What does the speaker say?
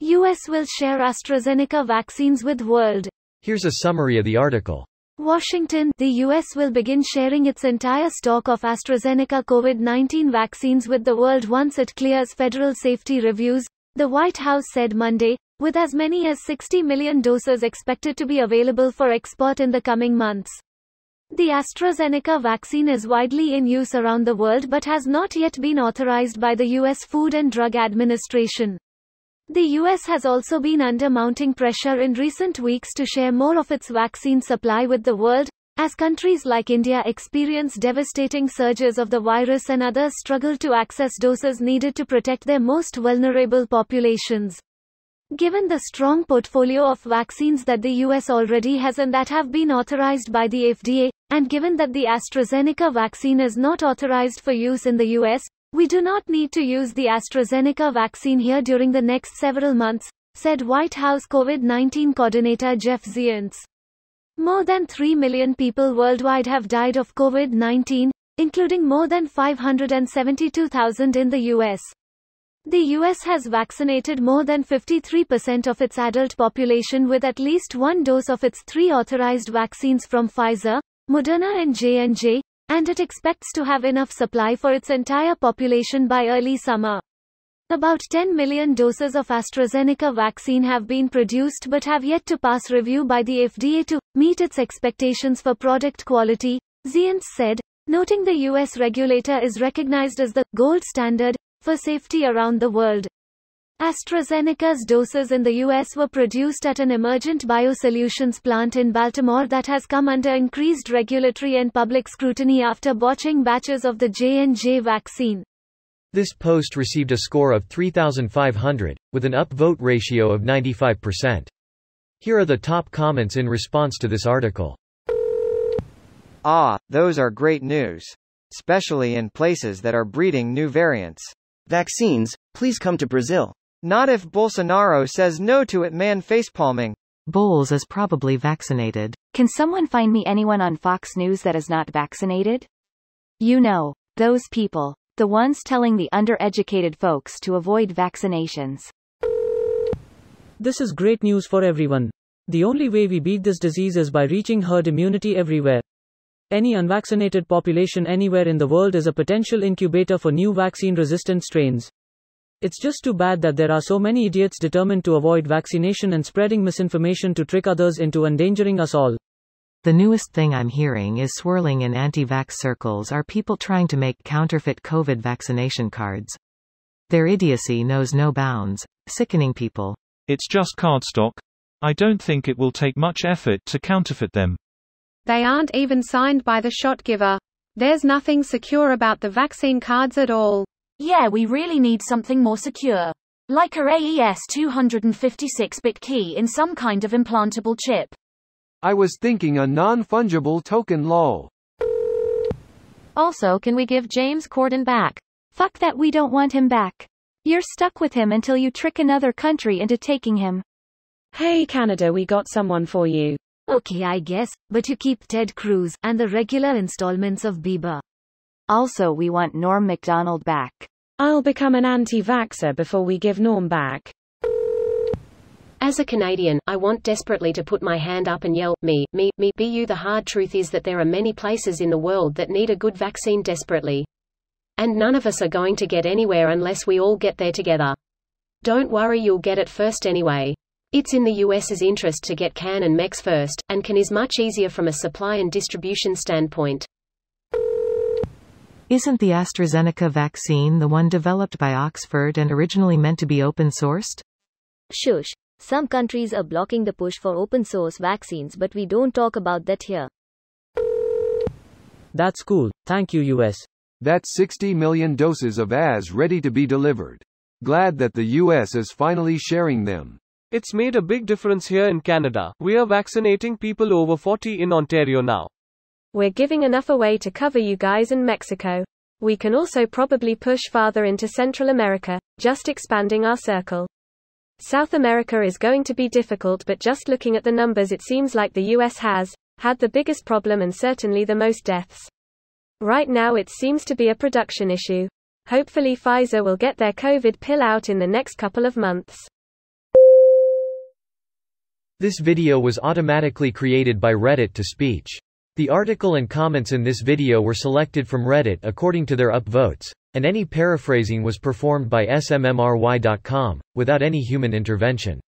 US will share AstraZeneca vaccines with world. Here's a summary of the article. Washington, the US will begin sharing its entire stock of AstraZeneca COVID-19 vaccines with the world once it clears federal safety reviews, the White House said Monday, with as many as 60 million doses expected to be available for export in the coming months. The AstraZeneca vaccine is widely in use around the world but has not yet been authorized by the US Food and Drug Administration. The US has also been under mounting pressure in recent weeks to share more of its vaccine supply with the world, as countries like India experience devastating surges of the virus and others struggle to access doses needed to protect their most vulnerable populations. Given the strong portfolio of vaccines that the US already has and that have been authorized by the FDA, and given that the AstraZeneca vaccine is not authorized for use in the US, we do not need to use the AstraZeneca vaccine here during the next several months, said White House COVID-19 coordinator Jeff Zients. More than 3 million people worldwide have died of COVID-19, including more than 572,000 in the US. The US has vaccinated more than 53% of its adult population with at least one dose of its 3 authorized vaccines from Pfizer, Moderna and J&J, and it expects to have enough supply for its entire population by early summer. About 10 million doses of AstraZeneca vaccine have been produced but have yet to pass review by the FDA to meet its expectations for product quality, Zients said, noting the US regulator is recognized as the gold standard for safety around the world. AstraZeneca's doses in the US were produced at an Emergent Biosolutions plant in Baltimore that has come under increased regulatory and public scrutiny after botching batches of the J&J vaccine. This post received a score of 3,500, with an upvote ratio of 95%. Here are the top comments in response to this article. Ah, those are great news. Especially in places that are breeding new variants. Vaccines, please come to Brazil. Not if Bolsonaro says no to it, man facepalming. Bowles is probably vaccinated. Can someone find me anyone on Fox News that is not vaccinated? You know, those people. The ones telling the undereducated folks to avoid vaccinations. This is great news for everyone. The only way we beat this disease is by reaching herd immunity everywhere. Any unvaccinated population anywhere in the world is a potential incubator for new vaccine-resistant strains. It's just too bad that there are so many idiots determined to avoid vaccination and spreading misinformation to trick others into endangering us all. The newest thing I'm hearing is swirling in anti-vax circles are people trying to make counterfeit COVID vaccination cards. Their idiocy knows no bounds. Sickening people. It's just cardstock. I don't think it will take much effort to counterfeit them. They aren't even signed by the shot giver. There's nothing secure about the vaccine cards at all. Yeah, we really need something more secure. Like a AES 256-bit key in some kind of implantable chip. I was thinking a non-fungible token lol. Also, can we give James Corden back? Fuck that, we don't want him back. You're stuck with him until you trick another country into taking him. Hey Canada, we got someone for you. Okay, I guess, but you keep Ted Cruz and the regular installments of Bieber. Also, we want Norm Macdonald back. I'll become an anti-vaxxer before we give Norm back. As a Canadian, I want desperately to put my hand up and yell, me, be you. The hard truth is that there are many places in the world that need a good vaccine desperately. And none of us are going to get anywhere unless we all get there together. Don't worry, you'll get it first anyway. It's in the US's interest to get Can and Mex first, and Can is much easier from a supply and distribution standpoint. Isn't the AstraZeneca vaccine the one developed by Oxford and originally meant to be open-sourced? Shush. Some countries are blocking the push for open-source vaccines, but we don't talk about that here. That's cool. Thank you, US. That's 60 million doses of AS ready to be delivered. Glad that the US is finally sharing them. It's made a big difference here in Canada. We are vaccinating people over 40 in Ontario now. We're giving enough away to cover you guys in Mexico. We can also probably push farther into Central America, just expanding our circle. South America is going to be difficult, but just looking at the numbers, it seems like the US has had the biggest problem and certainly the most deaths. Right now it seems to be a production issue. Hopefully Pfizer will get their COVID pill out in the next couple of months. This video was automatically created by Reddit to speech. The article and comments in this video were selected from Reddit according to their upvotes, and any paraphrasing was performed by smmry.com, without any human intervention.